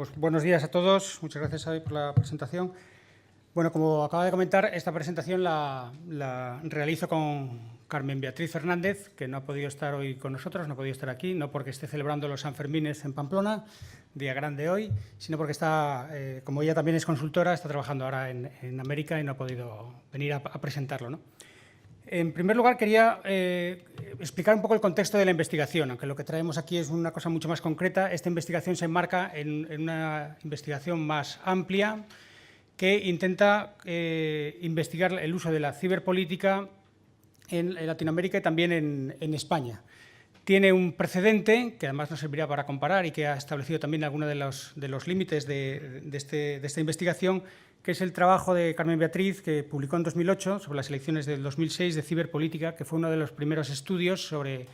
pues buenos días a todos. Muchas gracias, Xavi, por la presentación. Bueno, como acaba de comentar, esta presentación la realizo con Carmen Beatriz Fernández, que no ha podido estar hoy con nosotros, no ha podido estar aquí, no porque esté celebrando los Sanfermines en Pamplona, día grande hoy, sino porque está, como ella también es consultora, está trabajando ahora en América y no ha podido venir a presentarlo, ¿no? En primer lugar, quería explicar un poco el contexto de la investigación, aunque lo que traemos aquí es una cosa mucho más concreta. Esta investigación se enmarca en una investigación más amplia que intenta investigar el uso de la ciberpolítica en Latinoamérica y también en España. Tiene un precedente que además nos servirá para comparar y que ha establecido también algunos de los límites de esta investigación, que es el trabajo de Carmen Beatriz, que publicó en 2008 sobre las elecciones del 2006 de ciberpolítica, que fue uno de los primeros estudios sobre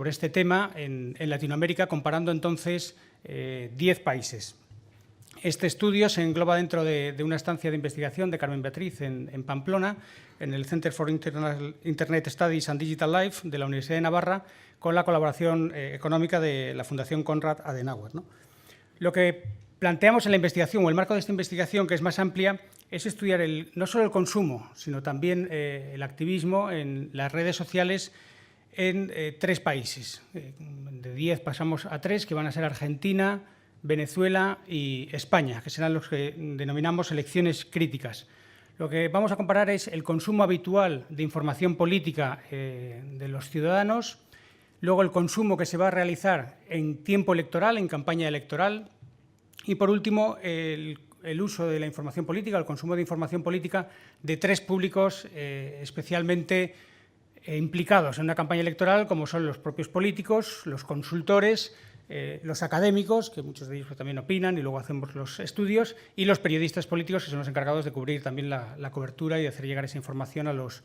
este tema en Latinoamérica, comparando entonces 10 países. Este estudio se engloba dentro de una estancia de investigación de Carmen Beatriz en Pamplona, en el Center for Internet Studies and Digital Life de la Universidad de Navarra, con la colaboración económica de la Fundación Konrad Adenauer, ¿no? Lo que planteamos en la investigación, o el marco de esta investigación, que es más amplia, es estudiar no solo el consumo, sino también el activismo en las redes sociales en 3 países. De 10 pasamos a 3, que van a ser Argentina, Venezuela y España, que serán los que denominamos elecciones críticas. Lo que vamos a comparar es el consumo habitual de información política de los ciudadanos, luego el consumo que se va a realizar en tiempo electoral, en campaña electoral, y por último el uso de la información política, el consumo de información política de 3 públicos especialmente implicados en una campaña electoral, como son los propios políticos, los consultores, los académicos, que muchos de ellos también opinan y luego hacemos los estudios, y los periodistas políticos, que son los encargados de cubrir también la cobertura y de hacer llegar esa información a los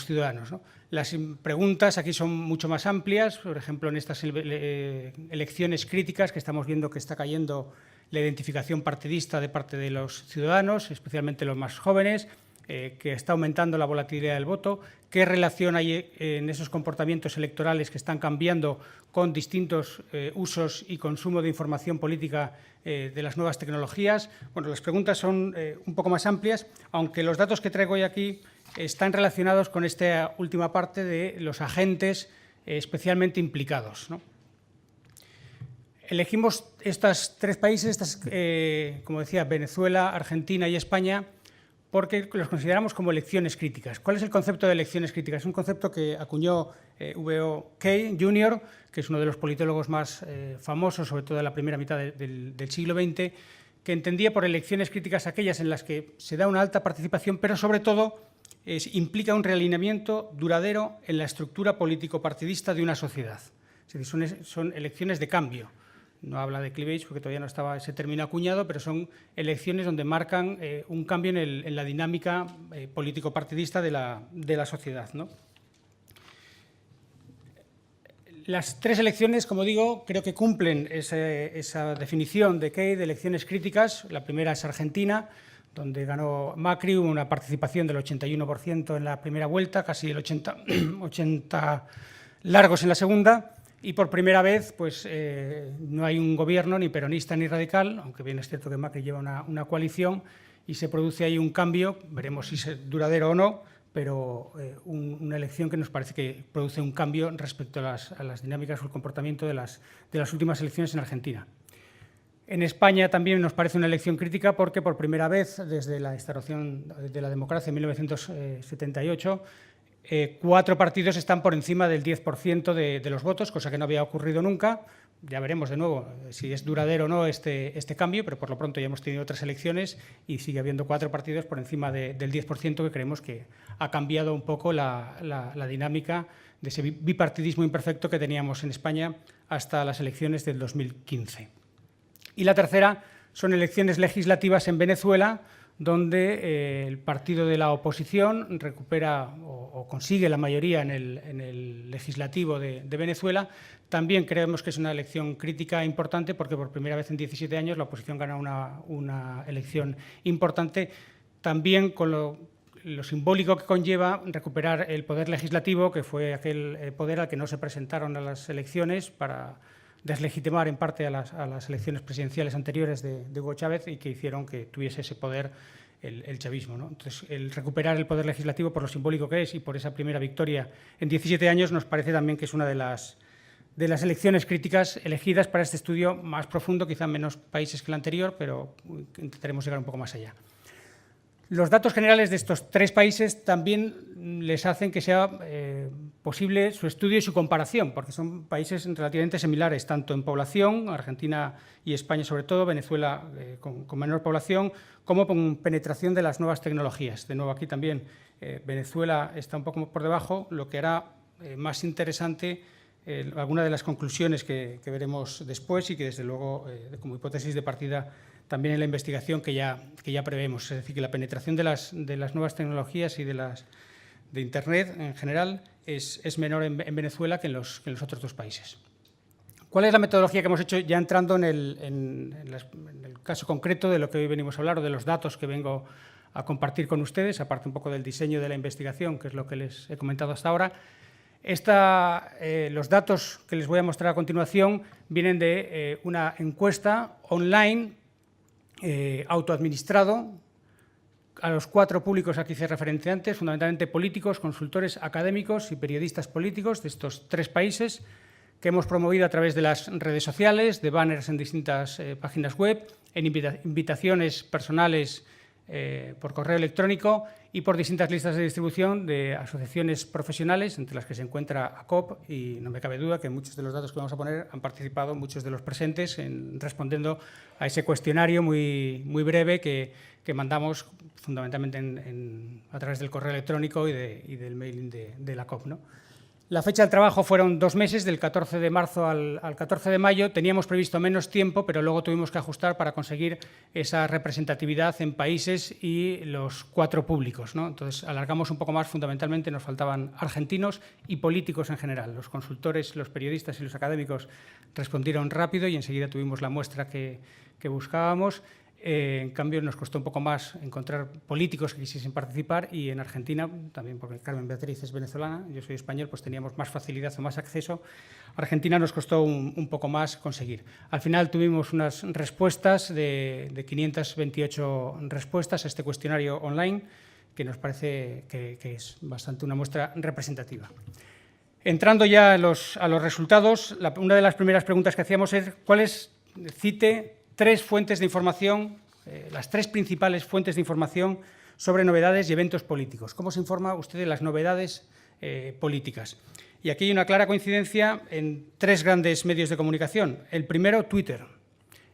ciudadanos, ¿no? Las preguntas aquí son mucho más amplias. Por ejemplo, en estas elecciones críticas que estamos viendo que está cayendo la identificación partidista de parte de los ciudadanos, especialmente los más jóvenes, que está aumentando la volatilidad del voto, qué relación hay en esos comportamientos electorales que están cambiando con distintos usos y consumo de información política de las nuevas tecnologías. Bueno, las preguntas son un poco más amplias, aunque los datos que traigo hoy aquí están relacionados con esta última parte de los agentes especialmente implicados, ¿no? Elegimos estos 3 países, como decía, Venezuela, Argentina y España, porque los consideramos como elecciones críticas. ¿Cuál es el concepto de elecciones críticas? Es un concepto que acuñó V.O. Kay Jr., que es uno de los politólogos más famosos, sobre todo en la primera mitad del siglo XX, que entendía por elecciones críticas aquellas en las que se da una alta participación, pero sobre todo implica un realineamiento duradero en la estructura político-partidista de una sociedad. Es decir, son elecciones de cambio. No habla de cleavage porque todavía no estaba ese término acuñado, pero son elecciones donde marcan un cambio en la dinámica político-partidista de la sociedad, ¿no? Las 3 elecciones, como digo, creo que cumplen esa definición de Kay de elecciones críticas. La primera es Argentina, donde ganó Macri, una participación del 81% en la primera vuelta, casi el 80 largos en la segunda. Y por primera vez pues, no hay un gobierno ni peronista ni radical, aunque bien es cierto que Macri lleva una coalición, y se produce ahí un cambio, veremos si es duradero o no, pero una elección que nos parece que produce un cambio respecto a las dinámicas o el comportamiento de las últimas elecciones en Argentina. En España también nos parece una elección crítica porque por primera vez desde la instauración de la democracia en 1978, 4 partidos están por encima del 10% de los votos, cosa que no había ocurrido nunca. Ya veremos de nuevo si es duradero o no este cambio, pero por lo pronto ya hemos tenido otras elecciones y sigue habiendo 4 partidos por encima del 10%, que creemos que ha cambiado un poco la dinámica de ese bipartidismo imperfecto que teníamos en España hasta las elecciones del 2015. Y la tercera son elecciones legislativas en Venezuela, donde el partido de la oposición recupera o consigue la mayoría en el legislativo de Venezuela. También creemos que es una elección crítica importante porque por primera vez en 17 años la oposición gana una elección importante, también con lo simbólico que conlleva recuperar el poder legislativo, que fue aquel poder al que no se presentaron a las elecciones para deslegitimar en parte a las elecciones presidenciales anteriores de Hugo Chávez y que hicieron que tuviese ese poder el chavismo, ¿no? Entonces, el recuperar el poder legislativo por lo simbólico que es y por esa primera victoria en 17 años nos parece también que es una de las elecciones críticas elegidas para este estudio más profundo, quizá en menos países que el anterior, pero intentaremos llegar un poco más allá. Los datos generales de estos 3 países también les hacen que sea posible su estudio y su comparación, porque son países relativamente similares, tanto en población, Argentina y España sobre todo, Venezuela con menor población, como con penetración de las nuevas tecnologías. De nuevo, aquí también Venezuela está un poco por debajo, lo que hará más interesante algunas de las conclusiones que veremos después y que, desde luego, como hipótesis de partida, también en la investigación que ya prevemos. Es decir, que la penetración de las nuevas tecnologías y de Internet en general es menor en Venezuela que en los otros 2 países. ¿Cuál es la metodología que hemos hecho ya entrando en el caso concreto de lo que hoy venimos a hablar o de los datos que vengo a compartir con ustedes, aparte un poco del diseño de la investigación, que es lo que les he comentado hasta ahora? Los datos que les voy a mostrar a continuación vienen de una encuesta online autoadministrado a los 4 públicos a que hice referencia antes, fundamentalmente políticos, consultores académicos y periodistas políticos de estos 3 países, que hemos promovido a través de las redes sociales, de banners en distintas páginas web, en invitaciones personales por correo electrónico y por distintas listas de distribución de asociaciones profesionales, entre las que se encuentra ACOP, y no me cabe duda que muchos de los datos que vamos a poner han participado muchos de los presentes respondiendo a ese cuestionario muy breve que mandamos fundamentalmente a través del correo electrónico y del mailing de la ACOP, ¿no? La fecha del trabajo fueron 2 meses, del 14 de marzo al 14 de mayo. Teníamos previsto menos tiempo, pero luego tuvimos que ajustar para conseguir esa representatividad en países y los 4 públicos, ¿no? Entonces, alargamos un poco más. Fundamentalmente nos faltaban argentinos y políticos en general. Los consultores, los periodistas y los académicos respondieron rápido y enseguida tuvimos la muestra que buscábamos. En cambio, nos costó un poco más encontrar políticos que quisiesen participar, y en Argentina, también porque Carmen Beatriz es venezolana, yo soy español, pues teníamos más facilidad o más acceso. Argentina nos costó un poco más conseguir. Al final tuvimos unas respuestas de 528 respuestas a este cuestionario online, que nos parece que es bastante una muestra representativa. Entrando ya a los resultados, una de las primeras preguntas que hacíamos es cite 3 fuentes de información, las 3 principales fuentes de información sobre novedades y eventos políticos. ¿Cómo se informa usted de las novedades políticas? Y aquí hay una clara coincidencia en 3 grandes medios de comunicación. El primero, Twitter.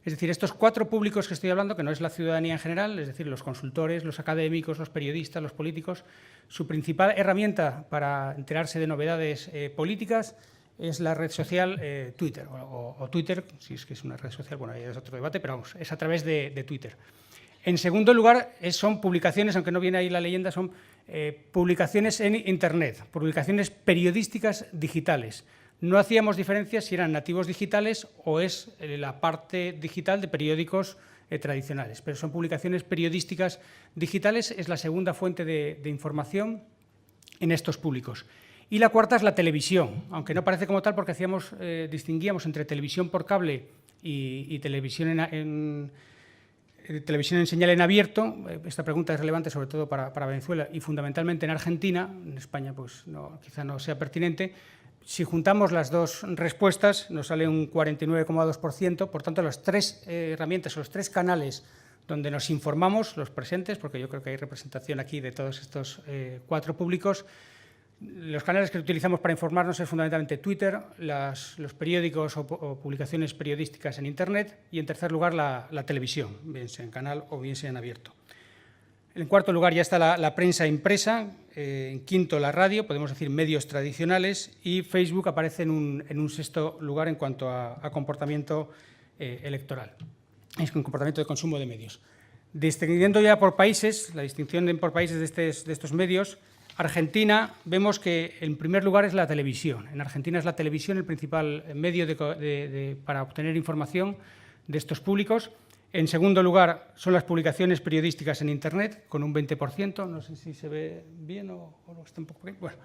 Es decir, estos 4 públicos que estoy hablando, que no es la ciudadanía en general, es decir, los consultores, los académicos, los periodistas, los políticos, su principal herramienta para enterarse de novedades políticas es la red social Twitter, o Twitter, si es que es una red social, bueno, ahí es otro debate, pero vamos, es a través de Twitter. En segundo lugar, son publicaciones, aunque no viene ahí la leyenda, son publicaciones en Internet, publicaciones periodísticas digitales. No hacíamos diferencia si eran nativos digitales o es la parte digital de periódicos tradicionales, pero son publicaciones periodísticas digitales, es la segunda fuente de información en estos públicos. Y la cuarta es la televisión, aunque no parece como tal porque distinguíamos entre televisión por cable y televisión en señal en abierto. Esta pregunta es relevante sobre todo para Venezuela y fundamentalmente en Argentina. En España pues quizá no sea pertinente. Si juntamos las 2 respuestas nos sale un 49,2%, por tanto las 3 herramientas o los 3 canales donde nos informamos, los presentes, porque yo creo que hay representación aquí de todos estos 4 públicos. Los canales que utilizamos para informarnos es fundamentalmente Twitter, los periódicos o publicaciones periodísticas en Internet y, en tercer lugar, la televisión, bien sea en canal o bien sea en abierto. En cuarto lugar ya está la prensa impresa, en quinto la radio, podemos decir medios tradicionales, y Facebook aparece en un sexto lugar en cuanto a comportamiento electoral, es un comportamiento de consumo de medios. Distinguiendo ya por países, la distinción por países de estos medios, Argentina, vemos que en primer lugar es la televisión. En Argentina es la televisión el principal medio para obtener información de estos públicos. En segundo lugar son las publicaciones periodísticas en Internet, con un 20%, no sé si se ve bien o está un poco bien. Bueno.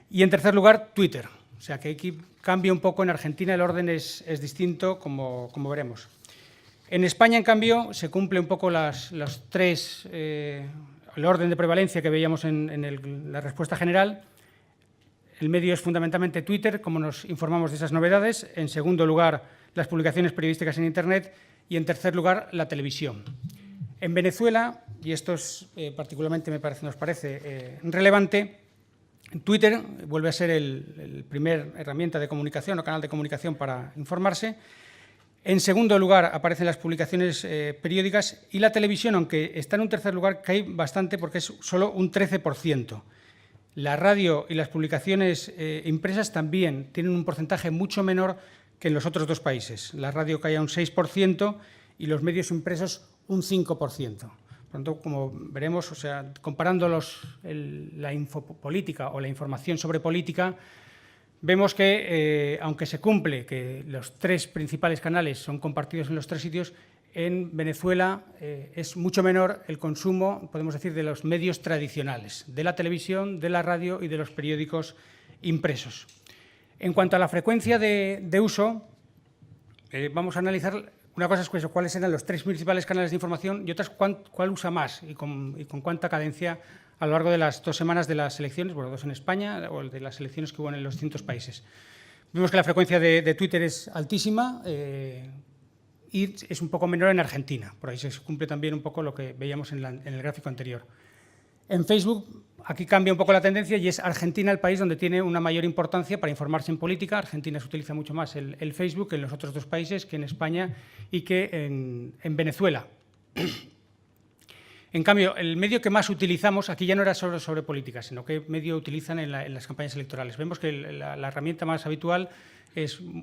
Y en tercer lugar, Twitter. sea que aquí cambia un poco. En Argentina el orden es distinto, como veremos. En España, en cambio, se cumple un poco los tres, el orden de prevalencia que veíamos en la respuesta general. El medio es fundamentalmente Twitter, como nos informamos de esas novedades. En segundo lugar, las publicaciones periodísticas en Internet. Y en tercer lugar, la televisión. En Venezuela, y esto es, particularmente nos parece relevante, Twitter vuelve a ser el primer herramienta de comunicación o canal de comunicación para informarse. En segundo lugar aparecen las publicaciones periódicas, y la televisión, aunque está en un tercer lugar, cae bastante porque es solo un 13%. La radio y las publicaciones impresas también tienen un porcentaje mucho menor que en los otros dos países. La radio cae a un 6% y los medios impresos un 5%. Por tanto, como veremos, o sea, comparando la infopolítica o la información sobre política, vemos que, aunque se cumple que los tres principales canales son compartidos en los tres sitios, en Venezuela es mucho menor el consumo, podemos decir, de los medios tradicionales, de la televisión, de la radio y de los periódicos impresos. En cuanto a la frecuencia de uso, vamos a analizar una cosa, es cuáles eran los tres principales canales de información, y otras cuál usa más y con cuánta cadencia a lo largo de las 2 semanas de las elecciones, bueno, 2 en España, o de las elecciones que hubo en los distintos países. Vemos que la frecuencia de Twitter es altísima y es un poco menor en Argentina. Por ahí se cumple también un poco lo que veíamos en el gráfico anterior. En Facebook, aquí cambia un poco la tendencia y es Argentina el país donde tiene una mayor importancia para informarse en política. Argentina se utiliza mucho más el Facebook que en los otros dos países, que en España y que en Venezuela. En cambio, el medio que más utilizamos, aquí ya no era solo sobre política, sino que medio utilizan en las campañas electorales. Vemos que la herramienta más habitual,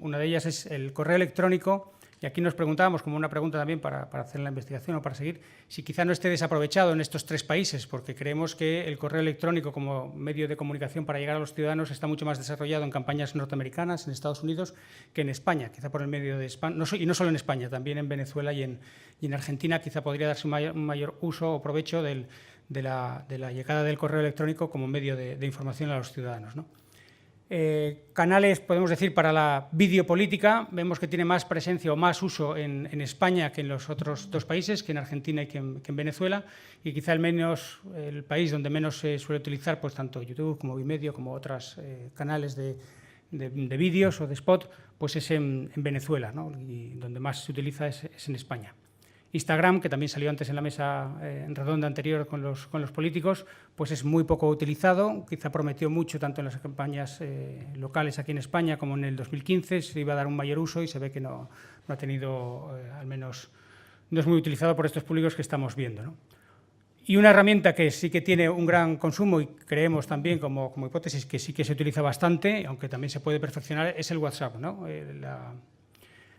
una de ellas es el correo electrónico. Y aquí nos preguntábamos, como una pregunta también para hacer la investigación o para seguir, si quizá no esté desaprovechado en estos tres países, porque creemos que el correo electrónico como medio de comunicación para llegar a los ciudadanos está mucho más desarrollado en campañas norteamericanas, en Estados Unidos, que en España, quizá por el medio de España, y no solo en España, también en Venezuela y en Argentina quizá podría darse un mayor uso o provecho de la llegada del correo electrónico como medio de información a los ciudadanos, ¿no? Canales, podemos decir, para la videopolítica, vemos que tiene más presencia o más uso en España que en los otros dos países, que en Argentina y que en Venezuela, y quizá el país donde menos se suele utilizar, pues tanto YouTube como Vimedio, como otros canales de vídeos o de spot, pues es en Venezuela, ¿no? Y donde más se utiliza es en España. Instagram, que también salió antes en la mesa redonda anterior con los políticos, pues es muy poco utilizado. Quizá prometió mucho tanto en las campañas locales aquí en España como en el 2015, se iba a dar un mayor uso y se ve que no ha tenido, al menos no es muy utilizado por estos públicos que estamos viendo, ¿no? Y una herramienta que sí que tiene un gran consumo y creemos también como hipótesis que sí que se utiliza bastante, aunque también se puede perfeccionar, es el WhatsApp, ¿no?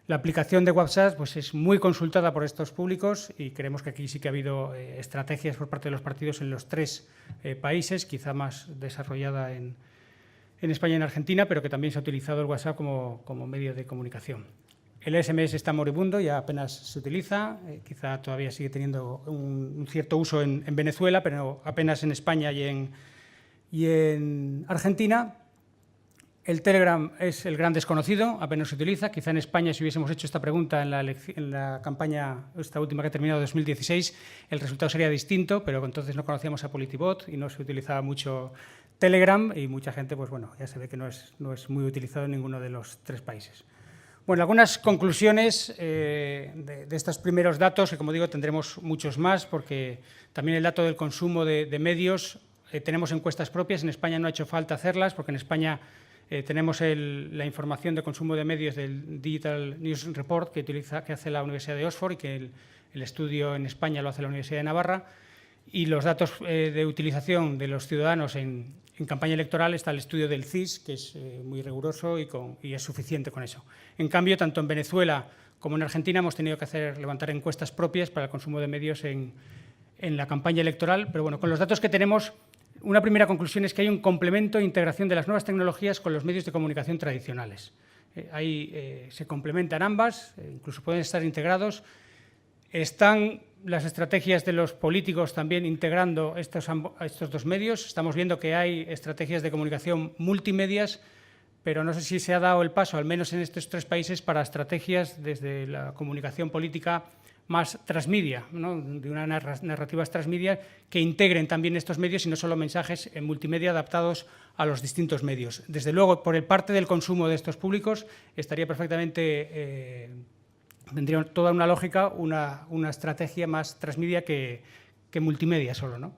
La aplicación de WhatsApp pues, es muy consultada por estos públicos y creemos que aquí sí que ha habido estrategias por parte de los partidos en los tres países, quizá más desarrollada en España y en Argentina, pero que también se ha utilizado el WhatsApp como medio de comunicación. El SMS está moribundo, ya apenas se utiliza, quizá todavía sigue teniendo un cierto uso en Venezuela, pero apenas en España y en Argentina. El Telegram es el gran desconocido, apenas se utiliza. Quizá en España, si hubiésemos hecho esta pregunta en la campaña, esta última que ha terminado en 2016, el resultado sería distinto, pero entonces no conocíamos a Politibot y no se utilizaba mucho Telegram y mucha gente, pues bueno, ya se ve que no es muy utilizado en ninguno de los tres países. Bueno, algunas conclusiones de estos primeros datos, que como digo tendremos muchos más, porque también el dato del consumo de medios, tenemos encuestas propias, en España no ha hecho falta hacerlas, porque en España tenemos la información de consumo de medios del Digital News Report que hace la Universidad de Oxford y que el estudio en España lo hace la Universidad de Navarra. Y los datos de utilización de los ciudadanos en campaña electoral está el estudio del CIS, que es muy riguroso y es suficiente con eso. En cambio, tanto en Venezuela como en Argentina hemos tenido que levantar encuestas propias para el consumo de medios en la campaña electoral. Pero bueno, con los datos que tenemos, una primera conclusión es que hay un complemento e integración de las nuevas tecnologías con los medios de comunicación tradicionales. Ahí se complementan ambas, incluso pueden estar integrados. Están las estrategias de los políticos también integrando estos dos medios. Estamos viendo que hay estrategias de comunicación multimedias pero no sé si se ha dado el paso, al menos en estos 3 países, para estrategias desde la comunicación política más transmedia, ¿no? De unas narrativas transmedia que integren también estos medios y no solo mensajes en multimedia adaptados a los distintos medios. Desde luego, por el parte del consumo de estos públicos, estaría perfectamente, tendría toda una lógica, una estrategia más transmedia que multimedia solo, ¿no?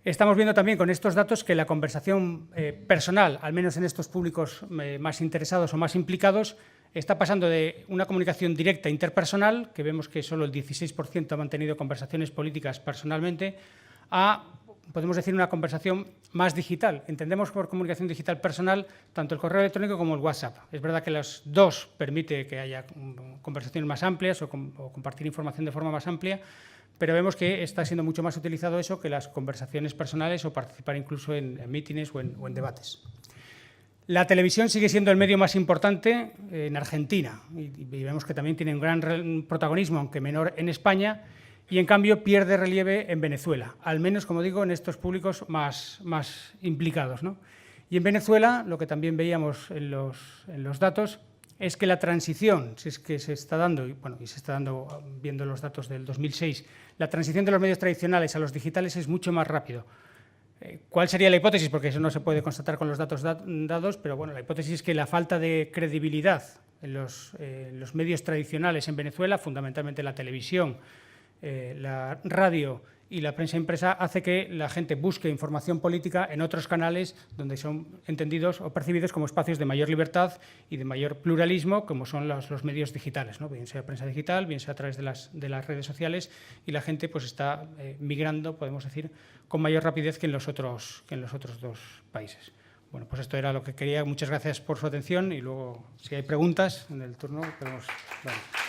Estamos viendo también con estos datos que la conversación personal, al menos en estos públicos más interesados o más implicados, está pasando de una comunicación directa interpersonal, que vemos que solo el 16% ha mantenido conversaciones políticas personalmente, a, podemos decir, una conversación más digital. Entendemos por comunicación digital personal tanto el correo electrónico como el WhatsApp. Es verdad que los dos permite que haya conversaciones más amplias o compartir información de forma más amplia, pero vemos que está siendo mucho más utilizado eso que las conversaciones personales o participar incluso en mítines o en debates. La televisión sigue siendo el medio más importante en Argentina y vemos que también tiene un gran protagonismo, aunque menor, en España, y en cambio pierde relieve en Venezuela, al menos, como digo, en estos públicos más implicados, ¿no? Y en Venezuela, lo que también veíamos en los datos, es que la transición, si es que se está dando, y se está dando viendo los datos del 2006, la transición de los medios tradicionales a los digitales es mucho más rápido. ¿Cuál sería la hipótesis? Porque eso no se puede constatar con los datos dados, pero bueno, la hipótesis es que la falta de credibilidad en los medios tradicionales en Venezuela, fundamentalmente la televisión, la radio y la prensa impresa, hace que la gente busque información política en otros canales donde son entendidos o percibidos como espacios de mayor libertad y de mayor pluralismo, como son los medios digitales, ¿no? Bien sea prensa digital, bien sea a través de las redes sociales, y la gente pues está migrando, podemos decir, con mayor rapidez que en los otros 2 países. Bueno, pues esto era lo que quería. Muchas gracias por su atención y luego, si hay preguntas en el turno, podemos... Bueno.